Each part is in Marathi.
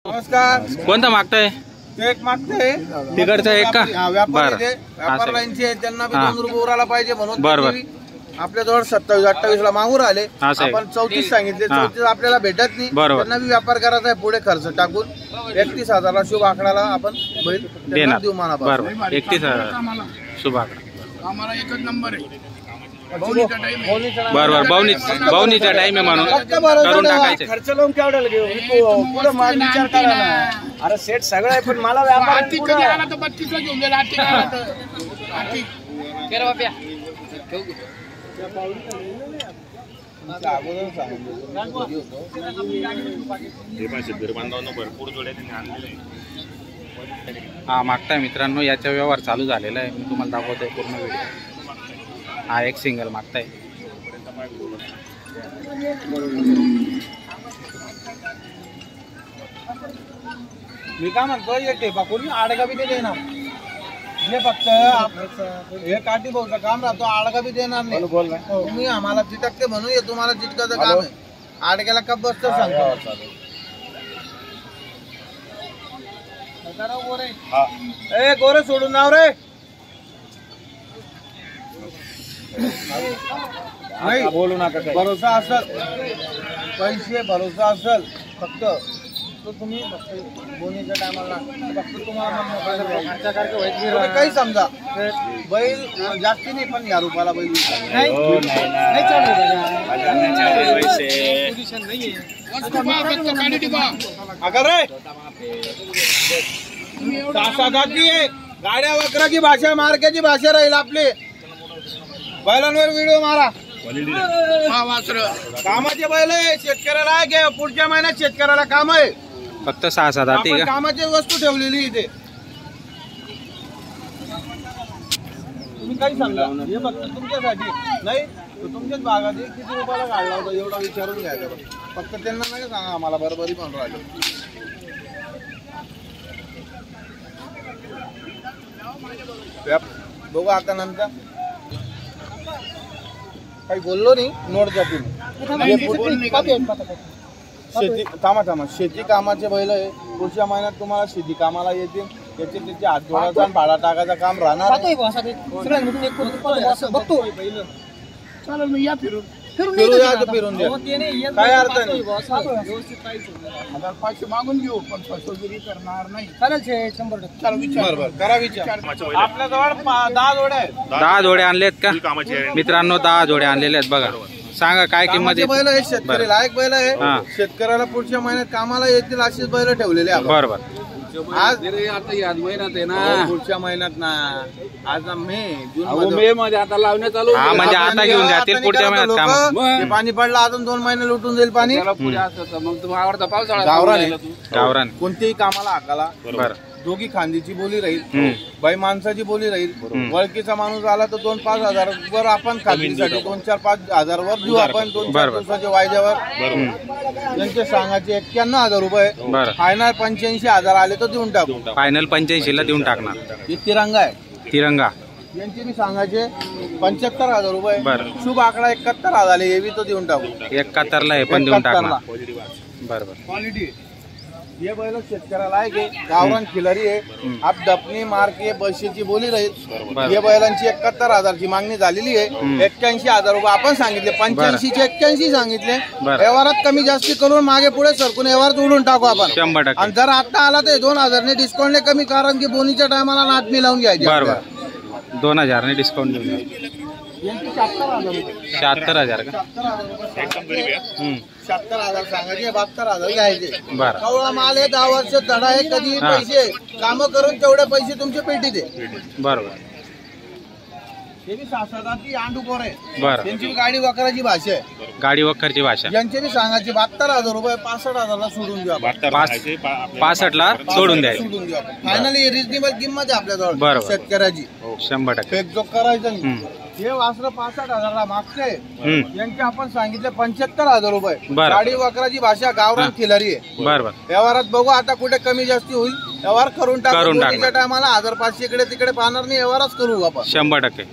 नमस्कार. कोणता मागताय? एक मागते तिकडचा एक का? व्यापारी व्यापाऱ्यांचे त्यांना बी 2 रुपये उराला पाहिजे म्हणून आपल्या जवळ 27-28 ला मागून आले. आपण 34 सांगितले. 34 आपल्याला भेटत नाही. त्यांना बी व्यापार करायचा आहे. पुढे खर्च टाकून 31,000 शुभ आकडाला आपण बैल देऊ म्हणा. बरोबर 31,000 शुभ आकडा. आम्हाला एकच नंबर आहे. बरोबर बावनीचा टाइम आहे म्हणून करून टाकायचं. खर्च लावून केवढ्याला घेऊ पुढे माल विचार करा ना. अरे सेट सगळं आहे पण मला व्यापार कधी आला तर 32 घेऊन गेला. हा मागताय मित्रांनो, याचा व्यवहार चालू झालेला आहे. मी तुम्हाला दाखवतोय पूर्ण व्हिडिओ. हा एक सिंगल मागताय. मी काय म्हणतो हे टेपा कोणी आडगा बी देणार. हे फक्त हे काठी भाऊचं काम राहतो. आडगा बी देणार नाही. तुम्ही आम्हाला चिटकते म्हणून हे तुम्हाला चिटकाचं काम आहे. आडग्याला कप बसत सांगतो. ए गोरे सोडून नाव रे. नाही बोलू नका. भरोसा असेल पैसे भरोसा असेल फक्त तो तुम्ही बोनीच्या टायमाला फक्त तुम्हाला काही समजा बैल जास्ती नाही पण या रुपाला बैल अगर रे गाड्या वक्राची भाषा मार्गाची भाषा राहील आपली. बैलांवर व्हिडिओ मारा. कामाचे बैल आहे. शेतकऱ्याला आहे. पुढच्या महिन्यात शेतकऱ्याला काम आहे. फक्त 6-7 आती का? कामाची वस्तू ठेवलेली इथे. तुम्ही काही सांगा हे फक्त तुमच्यासाठी नाही. तुमच्याच भागात किती रुपयाला काढला होता एवढा विचारून घ्यायचा. फक्त त्यांना नाही सांगा आम्हाला बरोबरी पण राहिलो. बघू आता नंतर काही बोललो नाही. नोट जातील शेती थांबा. शेती कामाचे बैल आहे. पुढच्या महिन्यात तुम्हाला शेती कामाला येतील. त्याचे हात जोडायचा आणि भाडा टाकायचं काम राहणार. चालेल मी या फिरून फिरून द्या. काय अर्थ नाही. 500 मागून घेऊ पण फसवगिरी करणार नाही. करा विचार. आपल्या जवळ 10 जोड्या आहेत. 10 जोड्या आणलेत का मित्रांनो? 10 जोड्या आणलेल्या आहेत. बघा सांगा काय किंमत आहे. बैल आहे शेतकरी लायक बैल आहे. शेतकऱ्याला पुढच्या महिन्यात कामाला येतील अशीच बैल ठेवलेली आहे. बरोबर. आज आता याच महिन्यात आहे ना. पुढच्या महिन्यात ना. आज मे मध्ये आता लावण्यात चालू. हा म्हणजे आता घेऊन जातील पुढच्या महिन्यात काम. पाणी पडलं अजून 2 महिने लुटून जाईल पाणी. मग तुम्हाला आवडता पावसाळा गावरान कोणत्याही कामाला हाकाला. बरं दोघी खांदीची बोली राहील. बाई माणसाची बोली राहील. वळखीचा माणूस आला तर 2-5 हजार वर आपण खात्रीसाठी 2-4-5 हजार वर देऊ आपण. 2-4 दिवसाच्या वायद्यावर त्यांचे सांगायचे 91,000 रुपये. फायनल 85,000 आले तर देऊन टाकू. फायनल 85 ला देऊन टाकणार. ही तिरंगा आहे. तिरंगा यांचे मी सांगायचे 75,000 रुपये. शुभ आकडा 71,000 आले. हे बी तो देऊन टाकू. 71 ला हे पण देऊन टाकणार. बरोबर. क्वालिटी ये बैल शेतकऱ्याला आहे की गावरान खिलारी आहे. आप दपनी मार्के बशीची बोली राहील. या बैलांची 71,000 ची मागणी झालेली आहे. 81,000 रुपये आपण सांगितले. 85 चे 81 सांगितले. व्यवहारात कमी जास्ती करून मागे पुढे सरकून व्यवहार जोडून टाकू आपण. 100%. आणि जर आता आला तर 2,000 ने डिस्काउंट ने कमी. कारण की बोनीच्या टायमाला नाट मिळवून घ्यायची. बरोबर. 2,000 ने डिस्काउंट देऊन 76,000 का? 76,000 सांगायचे. 72,000 घ्यायचे. बरं. कवळा माल आहे. 10 वर्ष धडा आहे. कधी पैसे काम करून तेवढे पैसे तुमचे पेटीत आहे. बरोबर. ते बी 6-7 आंडू पोर आहे. बरं. त्यांची गाडी वकराची भाषा आहे. गाडी वखरची भाषा. यांचे बी सांगायचे 72,000 रुपये. 65,000 ला सोडून देऊ. 65 ला सोडून द्यायचं. सोडून देऊ. फायनली रिजनेबल किंमत आहे आपल्याजवळ. बरोबर. शेतकऱ्याची 100%. फेकजोक करायचं नाही. हे वासरं 65,000 ला मागते. यांचे आपण सांगितले 75,000 रुपये. गाडी वकराची भाषा गावरान खिलारी आहे. बरोबर. व्यवहारात बघू आता कुठे कमी जास्ती होईल. व्यवहार करून टाकू. टायमाला 1,500 इकडे तिकडे पाहणार नाही. व्यवहारच करू आपण. 100%.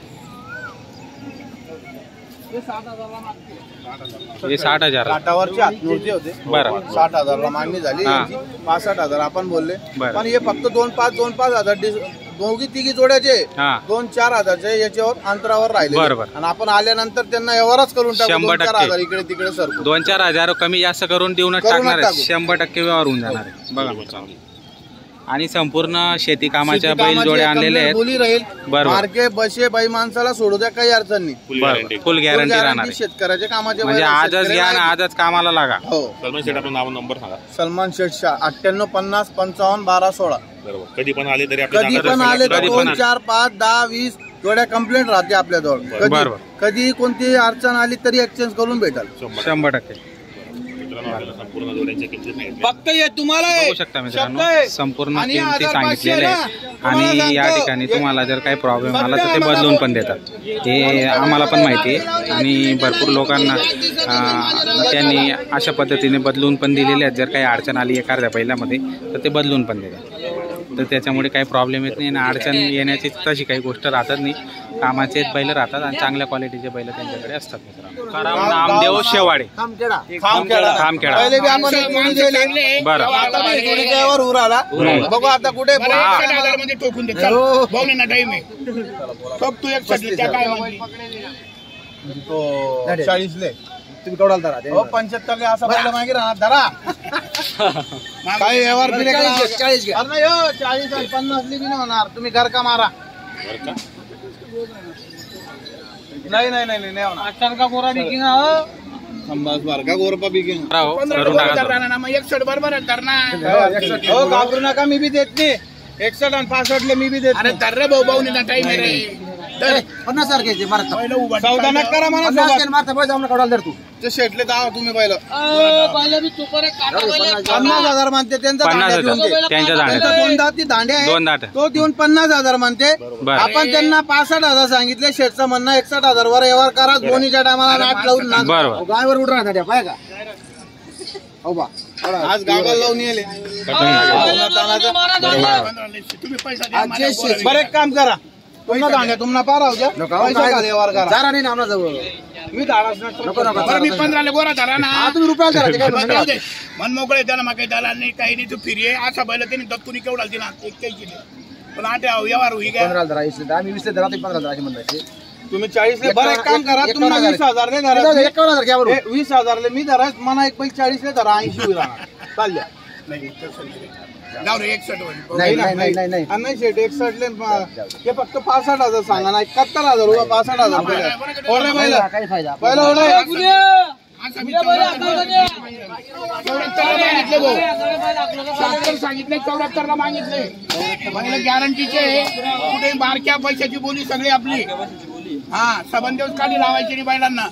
हे 60,000. काटावरचे हातमूर्ती होते. बरं. 60,000ला मागणी झाली हा. यांची. 65,000 आपण बोलले. बरं. पण हे फक्त 2-5 हजार दोघी तिघी जोड्याचे हा 2-4 हजारचे याच्यावर अंतरावर राहिले. बरोबर. आणि आपण आल्यानंतर त्यांना व्यवहारच करून टाकू. 100% 2-4 हजार इकडे तिकडे सरकू. 2-4 हजार कमी जास्त करून देऊनच करूनच टाकणार आहे. टाकू. 100% व्यवहार होऊन जाणार आहे. बघा मित्रांनो. आणि संपूर्ण शेती कामाच्या शेती बैल कामाची जोडे एक आणलेले complete आहेत. बोली राहील. बरोबर. मार्के बसे बाई माणसाला सोडू द्या, काही अडचण नाही. बरोबर. फुल गॅरंटी राहणार आहे. शेतकऱ्याच्या कामाचे म्हणजे बैल आजच शेतकरी घ्या आणि नाही. आजच कामाला लागा. हो. सलमान शेठ आपलं नाव नंबर सांगा. सलमान शेठ शाह 9850551216. बरोबर. कधी पण आले तरी आपल्या कधी नागाला पण select आले तर करा. कधी पण 2, आले. 4, 5, 10, 20 जोड्या कंप्लेंट राहते आपल्याजवळ. बरोबर. कधी कोणती अडचण आली तरी एक्सचेंज करून भेटाल. 100%. मित्रांनो आपल्याला संपूर्ण जोड्यांच्या किमती सांगितल्या. फक्त हे तुम्हाला बघू शकता मित्रांनो संपूर्ण आणि किमती 1500 सांगितलेल्या आहेत. तुम्हाला आणि या सांगतो, ठिकाणी तुम्हाला जर काही प्रॉब्लेम आला तर ते बदलून पण देतात. हे आम्हाला पण माहिती आहे आणि भरपूर लोकांना त्यांनी अशा पद्धतीने बदलून पण दिलेले आहेत. जर काही अडचण आली एखाद्या बैलामध्ये तर ते बदलून पण देतात. तर त्याच्यामुळे काही प्रॉब्लेम येत नाही आणि अडचण येण्याची तशी काही गोष्ट राहतात नाही. कामाचेच बैल राहतात आणि चांगल्या क्वालिटीचे बैल त्यांच्याकडे असतात मित्रांनो. नामदेव शेवाडे खामखेडा. खामखेडा. पहिले बी आपण एक जोडी दिली. बरं. आता बी जोडीच्या यावर उर आला. बघू आता कुठे मला 61,000 मध्ये टोकून दे. चल. भाऊ ना टाइम आहे. टोक तू 61 त्या काय म्हणली? तो 40ले तुम्ही केवढा धरा 75ले असं पहिलं मागे राहणार धरा. काही व्यवहार बिले 40 घ्या. अरे नाही हो, 40 आणि 50 बी नाही होणार. तुम्ही घर का मारा. बरं का? नाही होणार. अचानक का गोरा बिकिंग बस बार का गोरपा बिकिंग. 15 करून वर टाका. धरणार ना, मग 61 बरोबर आहे, धर ना. हो घाबरू नका, मी बी देत नाही. 61 आणि 65 मी बी देत अरे नाही. धर रे भाऊ, भाऊ ना टाइम आहे रे. धर. 50 सारखे मारता पहिलं उभा सौदा नका करा म्हणा सोबत. मारता पाहिजे आम्हाला कवडाला धर तू ते शेटले दावा तुम्ही पहिलं 50,000 म्हणते त्यांचा 50,000 दांड्या घेऊन दे. त्यांच्या दांड्या. त्यांचा 2 दात ती दांडे आहे. 2 दाट. तो देऊन 50,000 म्हणते. बरं. आपण त्यांना 65,000 सांगितले. शेटचं म्हणणं 61,000 वर व्यवहार करा. दोन्हीच्या टायमाला नाट लावून नाच. बरोबर. गायवर उठ राहता पाय का हो बा आज गावाला लावून येले. तुम्ही पैसा द्या, मला बोलावे. बरं एक काम करा, पुन्हा दांड्या तुम्हाला पाराव द्या. पैसा घाल व्यवहार करा. जारा नाही ना आम्हाला जवळ मी धाडाच नको नको बरं मी 15 गोरा धरा ना. हा तुम्ही रुपयाला धरा ते काय बरं, म्हणणं जाऊ नाही. दे. मन मोकळे त्याला मग काही दलाल नाही, काही नाही. तू फिरी असा बैल त्यांनी दत्तुनी केवढा दिला एक काही केली. पण आता व्यवहार होई काय 15 धरा 20 आम्ही 20 धरा ते 15 धरा अशी म्हणताय तुम्ही 40 ले. बरं एक काम करा, तुम्हाला 20,000 ले धरा. 51,000 घ्या बरोबर 20,000 ले मी धरा. मला एक बैल 40 ले धरा. 80 होईल चालल्या. नाही तसं नाही. जाऊ रे 61 होईल. नाही नाही नाही नाही नाही शेट 61 ले हे फक्त 65,000 सांगा ना. 71,000 रुपये 65,000 रुपये ओढे बैल काही फायदा पहिलं ओढे. असं मी 74 मागितले भाऊ. 70 सांगितले, 74 ला मागितले. बैल गॅरंटीचे कुठे बारक्या पैशाची बोली सगळी आपली. हा सबंध दिवस काढी लावायची नाही बैलांना.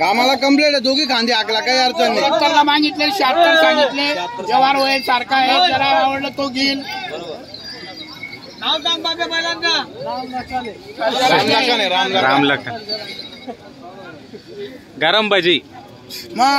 आम्हाला कंप्लेंट आहे. दोघी खांदे आकला, काही अडचण नाही. 74 ला मागितले, 76 सांगितले. व्यवहार होईल सारखा आहे, ज्याला आवडलं तो घेईल. रामलखन आहे, रामलखन. रामलखन. गरम भजी. मग